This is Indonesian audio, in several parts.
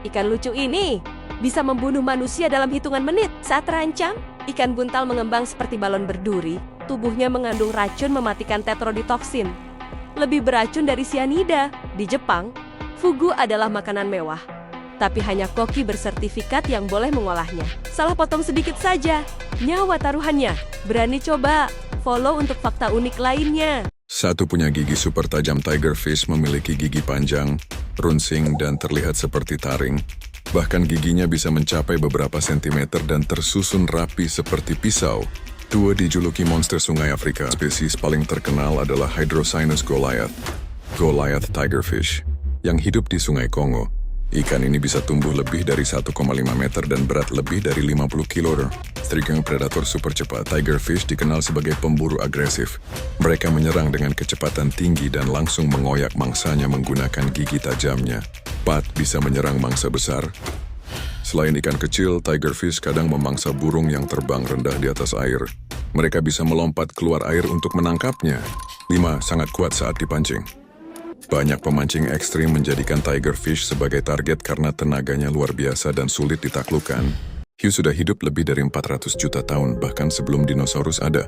Ikan lucu ini bisa membunuh manusia dalam hitungan menit. Saat terancam, ikan buntal mengembang seperti balon berduri. Tubuhnya mengandung racun mematikan tetroditoksin. Lebih beracun dari sianida. Di Jepang, fugu adalah makanan mewah. Tapi hanya koki bersertifikat yang boleh mengolahnya. Salah potong sedikit saja, nyawa taruhannya. Berani coba? Follow untuk fakta unik lainnya. Satu punya gigi super tajam. Tigerfish memiliki gigi panjang, runcing, dan terlihat seperti taring. Bahkan giginya bisa mencapai beberapa sentimeter dan tersusun rapi seperti pisau. Dua dijuluki monster sungai Afrika. Spesies paling terkenal adalah Hydrocynus goliath, Goliath tigerfish, yang hidup di sungai Kongo. Ikan ini bisa tumbuh lebih dari 1,5 meter dan berat lebih dari 50 kg. Striking predator super cepat, tigerfish dikenal sebagai pemburu agresif. Mereka menyerang dengan kecepatan tinggi dan langsung mengoyak mangsanya menggunakan gigi tajamnya. Pat bisa menyerang mangsa besar. Selain ikan kecil, tigerfish kadang memangsa burung yang terbang rendah di atas air. Mereka bisa melompat keluar air untuk menangkapnya. 5. Sangat kuat saat dipancing. Banyak pemancing ekstrim menjadikan tigerfish sebagai target karena tenaganya luar biasa dan sulit ditaklukkan. Hiu sudah hidup lebih dari 400 juta tahun, bahkan sebelum dinosaurus ada.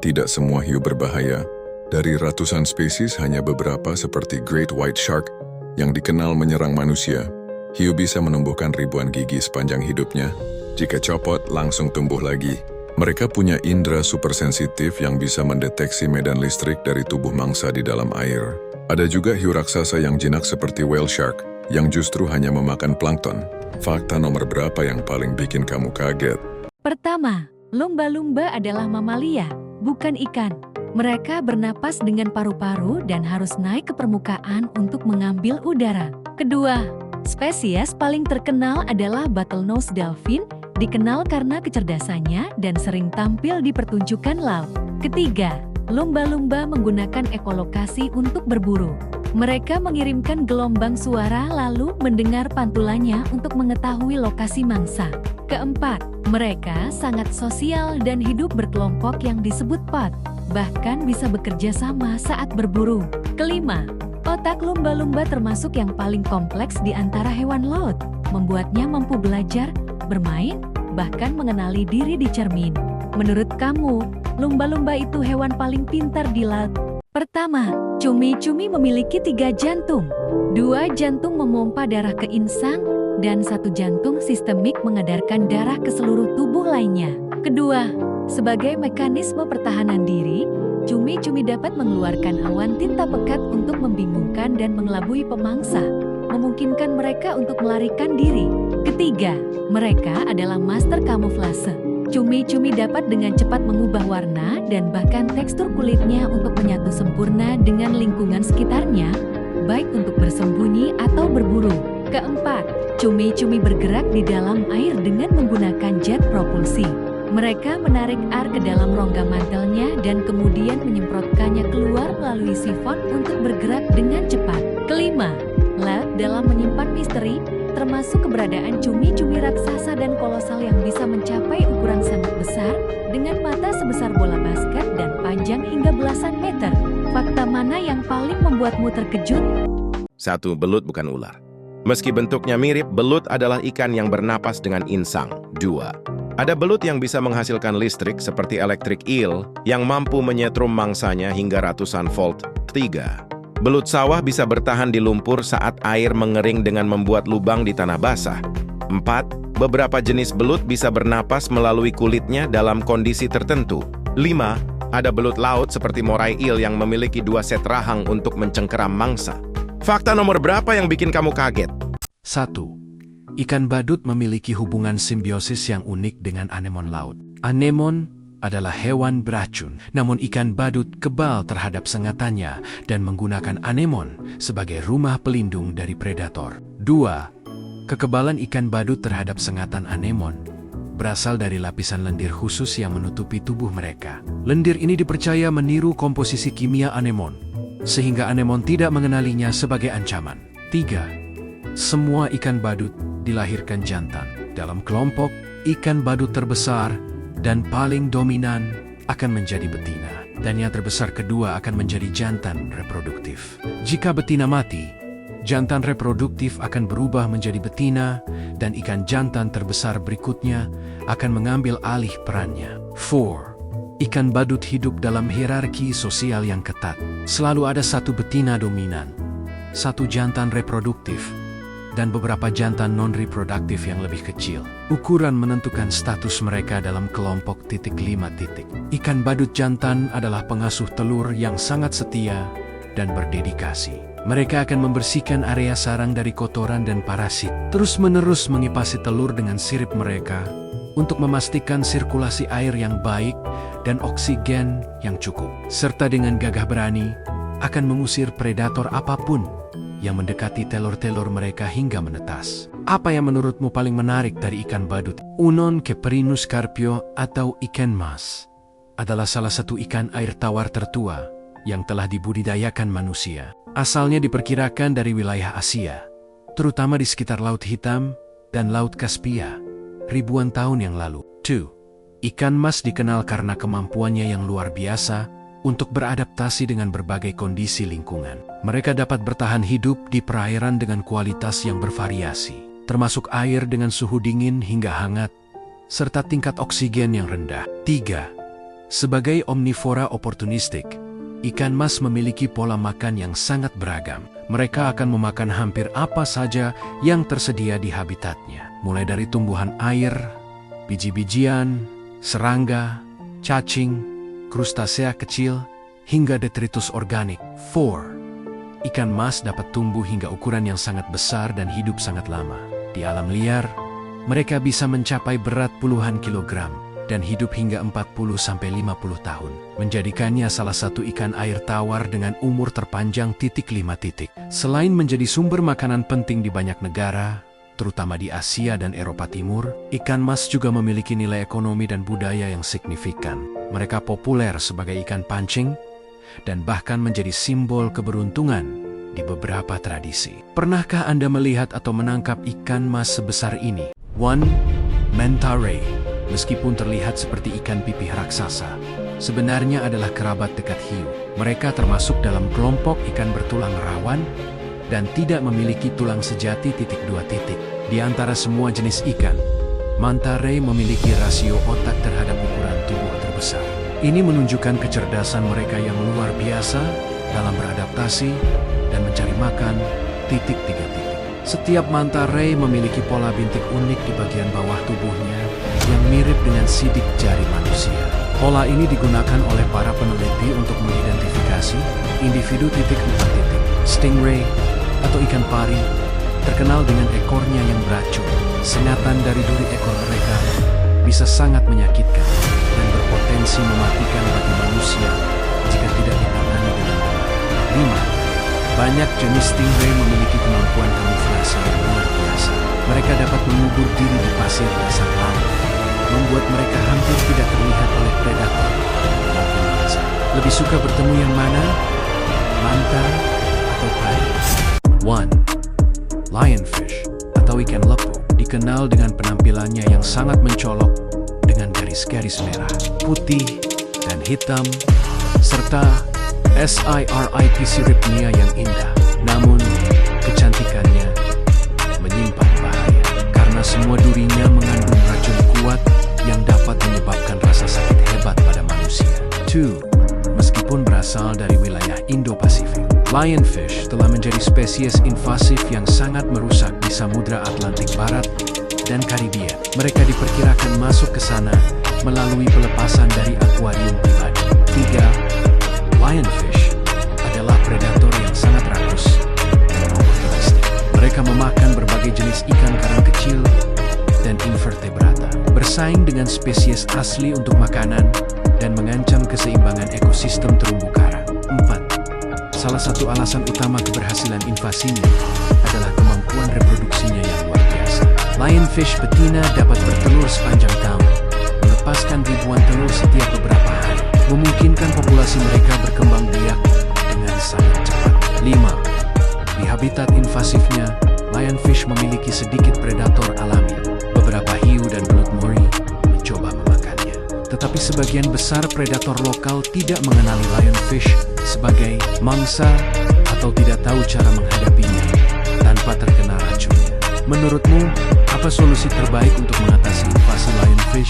Tidak semua hiu berbahaya. Dari ratusan spesies, hanya beberapa seperti Great White Shark yang dikenal menyerang manusia. Hiu bisa menumbuhkan ribuan gigi sepanjang hidupnya. Jika copot, langsung tumbuh lagi. Mereka punya indera supersensitif yang bisa mendeteksi medan listrik dari tubuh mangsa di dalam air. Ada juga hiu raksasa yang jinak seperti whale shark, yang justru hanya memakan plankton. Fakta nomor berapa yang paling bikin kamu kaget? Pertama, lumba-lumba adalah mamalia, bukan ikan. Mereka bernapas dengan paru-paru dan harus naik ke permukaan untuk mengambil udara. Kedua, spesies paling terkenal adalah bottlenose dolphin, dikenal karena kecerdasannya dan sering tampil di pertunjukan laut. Ketiga, lumba-lumba menggunakan ekolokasi untuk berburu. Mereka mengirimkan gelombang suara lalu mendengar pantulannya untuk mengetahui lokasi mangsa. Keempat, mereka sangat sosial dan hidup berkelompok yang disebut pod, bahkan bisa bekerja sama saat berburu. Kelima, otak lumba-lumba termasuk yang paling kompleks di antara hewan laut, membuatnya mampu belajar, bermain, bahkan mengenali diri di cermin. Menurut kamu, lumba-lumba itu hewan paling pintar di laut? Pertama, cumi-cumi memiliki 3 jantung. 2 jantung memompa darah ke insang, dan 1 jantung sistemik mengedarkan darah ke seluruh tubuh lainnya. Kedua, sebagai mekanisme pertahanan diri, cumi-cumi dapat mengeluarkan awan tinta pekat untuk membingungkan dan mengelabui pemangsa, memungkinkan mereka untuk melarikan diri. Ketiga, mereka adalah master kamuflase. Cumi-cumi dapat dengan cepat mengubah warna dan bahkan tekstur kulitnya untuk menyatu sempurna dengan lingkungan sekitarnya, baik untuk bersembunyi atau berburu. Keempat, cumi-cumi bergerak di dalam air dengan menggunakan jet propulsi. Mereka menarik air ke dalam rongga mantelnya dan kemudian menyemprotkannya keluar melalui sifon untuk bergerak dengan cepat. Kelima, laut dalam menyimpan misteri, termasuk keberadaan cumi-cumi raksasa dan kolosal yang bisa mencapai ukuran sangat besar, dengan mata sebesar bola basket dan panjang hingga belasan meter. Fakta mana yang paling membuatmu terkejut? 1. Belut bukan ular. Meski bentuknya mirip, belut adalah ikan yang bernapas dengan insang. 2. Ada belut yang bisa menghasilkan listrik seperti electric eel yang mampu menyetrum mangsanya hingga ratusan volt. 3. Belut sawah bisa bertahan di lumpur saat air mengering dengan membuat lubang di tanah basah. 4. Beberapa jenis belut bisa bernapas melalui kulitnya dalam kondisi tertentu. 5. Ada belut laut seperti moray eel yang memiliki 2 set rahang untuk mencengkeram mangsa. Fakta nomor berapa yang bikin kamu kaget? 1. Ikan badut memiliki hubungan simbiosis yang unik dengan anemon laut. Anemon adalah hewan beracun, namun ikan badut kebal terhadap sengatannya dan menggunakan anemon sebagai rumah pelindung dari predator. 2. Kekebalan ikan badut terhadap sengatan anemon berasal dari lapisan lendir khusus yang menutupi tubuh mereka. Lendir ini dipercaya meniru komposisi kimia anemon, sehingga anemon tidak mengenalinya sebagai ancaman. 3. Semua ikan badut dilahirkan jantan. Dalam kelompok, ikan badut terbesar dan paling dominan akan menjadi betina, dan yang terbesar kedua akan menjadi jantan reproduktif. Jika betina mati, jantan reproduktif akan berubah menjadi betina dan ikan jantan terbesar berikutnya akan mengambil alih perannya. 4. Ikan badut hidup dalam hierarki sosial yang ketat. Selalu ada satu betina dominan, satu jantan reproduktif, dan beberapa jantan non-reproduktif yang lebih kecil. Ukuran menentukan status mereka dalam kelompok .5. Ikan badut jantan adalah pengasuh telur yang sangat setia dan berdedikasi. Mereka akan membersihkan area sarang dari kotoran dan parasit, terus-menerus mengipasi telur dengan sirip mereka untuk memastikan sirkulasi air yang baik dan oksigen yang cukup, serta dengan gagah berani akan mengusir predator apapun yang mendekati telur-telur mereka hingga menetas. Apa yang menurutmu paling menarik dari ikan badut? Unon Keperinus carpio atau ikan mas adalah salah satu ikan air tawar tertua yang telah dibudidayakan manusia. Asalnya diperkirakan dari wilayah Asia, terutama di sekitar Laut Hitam dan Laut Kaspia, ribuan tahun yang lalu. 2. Ikan mas dikenal karena kemampuannya yang luar biasa untuk beradaptasi dengan berbagai kondisi lingkungan. Mereka dapat bertahan hidup di perairan dengan kualitas yang bervariasi, termasuk air dengan suhu dingin hingga hangat, serta tingkat oksigen yang rendah. 3. Sebagai omnivora oportunistik, ikan mas memiliki pola makan yang sangat beragam. Mereka akan memakan hampir apa saja yang tersedia di habitatnya, mulai dari tumbuhan air, biji-bijian, serangga, cacing, krustasea kecil, hingga detritus organik. 4. Ikan mas dapat tumbuh hingga ukuran yang sangat besar dan hidup sangat lama. Di alam liar, mereka bisa mencapai berat puluhan kilogram dan hidup hingga 40-50 tahun, menjadikannya salah satu ikan air tawar dengan umur terpanjang. 5. Selain menjadi sumber makanan penting di banyak negara, terutama di Asia dan Eropa Timur, ikan mas juga memiliki nilai ekonomi dan budaya yang signifikan. Mereka populer sebagai ikan pancing dan bahkan menjadi simbol keberuntungan di beberapa tradisi. Pernahkah Anda melihat atau menangkap ikan mas sebesar ini? 1. Manta ray. Meskipun terlihat seperti ikan pipih raksasa, sebenarnya adalah kerabat dekat hiu. Mereka termasuk dalam kelompok ikan bertulang rawan dan tidak memiliki tulang sejati. 2. Di antara semua jenis ikan, manta ray memiliki rasio otak terhadap ukuran tubuh terbesar. Ini menunjukkan kecerdasan mereka yang luar biasa dalam beradaptasi dan mencari makan. 3. Setiap manta ray memiliki pola bintik unik di bagian bawah tubuhnya yang mirip dengan sidik jari manusia. Pola ini digunakan oleh para peneliti untuk mengidentifikasi individu. 4. Stingray atau ikan pari terkenal dengan ekornya yang beracun. Sengatan dari duri ekor mereka bisa sangat menyakitkan dan berpotensi mematikan bagi manusia jika tidak ditangani dengan benar. 5. Banyak jenis stingray memiliki kemampuan kamuflase yang luar biasa. Mereka dapat mengubur diri di pasir dasar laut, membuat mereka hampir tidak terlihat oleh predator maupun mangsa. Lebih suka bertemu yang mana? Manta atau pari? 1. Lionfish atau ikan lepu dikenal dengan penampilannya yang sangat mencolok dengan garis-garis merah, putih, dan hitam, serta siripnya yang indah. Namun, kecantikannya menyimpan bahaya karena semua durinya mengandung racun kuat yang dapat menyebabkan rasa sakit hebat pada manusia. 2. Meskipun berasal dari wilayah Indo-Pasifik, lionfish telah menjadi spesies invasif yang sangat merusak di Samudra Atlantik Barat dan Karibia. Mereka diperkirakan masuk ke sana melalui pelepasan dari akuarium pribadi. 3. Lionfish adalah predator yang sangat rakus dan oportunistik. Mereka memakan berbagai jenis ikan karang kecil dan invertebrata, bersaing dengan spesies asli untuk makanan dan mengancam keseimbangan ekosistem terumbu karang. 4. Salah satu alasan utama keberhasilan invasinya adalah kemampuan reproduksinya yang luar biasa. Lionfish betina dapat bertelur sepanjang tahun, melepaskan ribuan telur setiap beberapa hari, memungkinkan populasi mereka berkembang biak dengan sangat cepat. 5. Di habitat invasifnya, lionfish memiliki sedikit predator alami. Beberapa hiu dan belut mori mencoba memakannya. Tetapi sebagian besar predator lokal tidak mengenali lionfish sebagai mangsa atau tidak tahu cara menghadapinya. tanpa terkena racunnya. Menurutmu, apa solusi terbaik untuk mengatasi invasi lionfish?